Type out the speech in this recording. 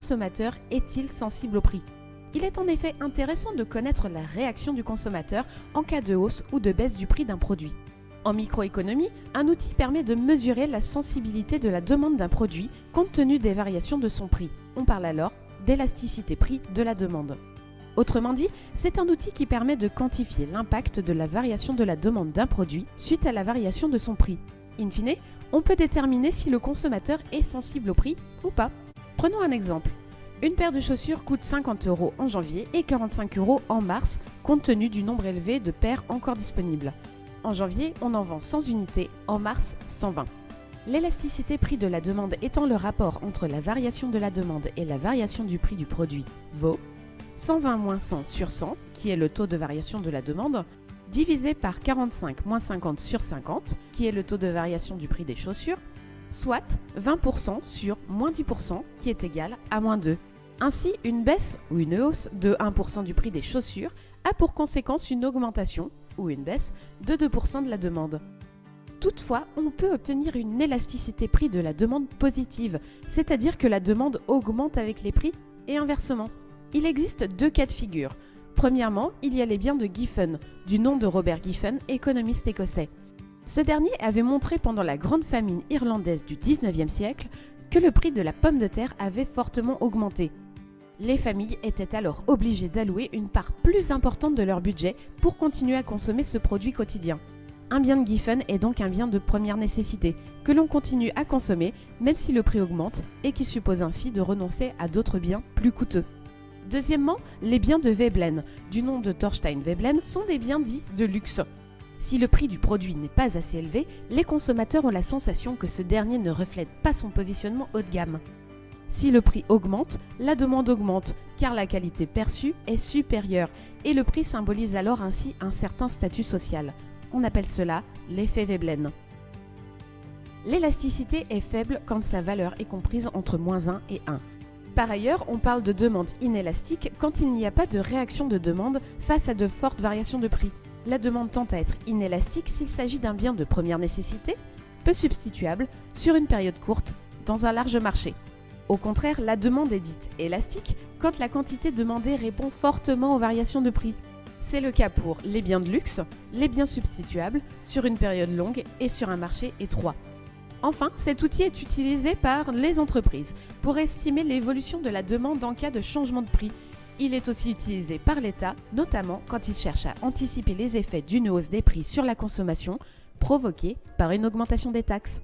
consommateur est-il sensible au prix? Il est en effet intéressant de connaître la réaction du consommateur en cas de hausse ou de baisse du prix d'un produit. En microéconomie, un outil permet de mesurer la sensibilité de la demande d'un produit compte tenu des variations de son prix. On parle alors d'élasticité prix de la demande. Autrement dit, c'est un outil qui permet de quantifier l'impact de la variation de la demande d'un produit suite à la variation de son prix. In fine, on peut déterminer si le consommateur est sensible au prix ou pas. Prenons un exemple. Une paire de chaussures coûte 50 € en janvier et 45 € en mars, compte tenu du nombre élevé de paires encore disponibles. En janvier, on en vend 100 unités, en mars, 120. L'élasticité prix de la demande étant le rapport entre la variation de la demande et la variation du prix du produit vaut 120 moins 100 sur 100, qui est le taux de variation de la demande, divisé par 45 moins 50 sur 50, qui est le taux de variation du prix des chaussures, soit 20% sur moins 10%, qui est égal à moins 2. Ainsi, une baisse ou une hausse de 1% du prix des chaussures a pour conséquence une augmentation ou une baisse de 2% de la demande. Toutefois, on peut obtenir une élasticité prix de la demande positive, c'est-à-dire que la demande augmente avec les prix et inversement. Il existe deux cas de figure. Premièrement, il y a les biens de Giffen, du nom de Robert Giffen, économiste écossais. Ce dernier avait montré pendant la grande famine irlandaise du 19e siècle que le prix de la pomme de terre avait fortement augmenté. Les familles étaient alors obligées d'allouer une part plus importante de leur budget pour continuer à consommer ce produit quotidien. Un bien de Giffen est donc un bien de première nécessité, que l'on continue à consommer même si le prix augmente et qui suppose ainsi de renoncer à d'autres biens plus coûteux. Deuxièmement, les biens de Veblen, du nom de Thorstein Veblen, sont des biens dits de luxe. Si le prix du produit n'est pas assez élevé, les consommateurs ont la sensation que ce dernier ne reflète pas son positionnement haut de gamme. Si le prix augmente, la demande augmente, car la qualité perçue est supérieure et le prix symbolise alors ainsi un certain statut social. On appelle cela l'effet Veblen. L'élasticité est faible quand sa valeur est comprise entre -1 et 1. Par ailleurs, on parle de demande inélastique quand il n'y a pas de réaction de demande face à de fortes variations de prix. La demande tend à être inélastique s'il s'agit d'un bien de première nécessité, peu substituable, sur une période courte, dans un large marché. Au contraire, la demande est dite élastique quand la quantité demandée répond fortement aux variations de prix. C'est le cas pour les biens de luxe, les biens substituables, sur une période longue et sur un marché étroit. Enfin, cet outil est utilisé par les entreprises pour estimer l'évolution de la demande en cas de changement de prix. Il est aussi utilisé par l'État, notamment quand il cherche à anticiper les effets d'une hausse des prix sur la consommation provoquée par une augmentation des taxes.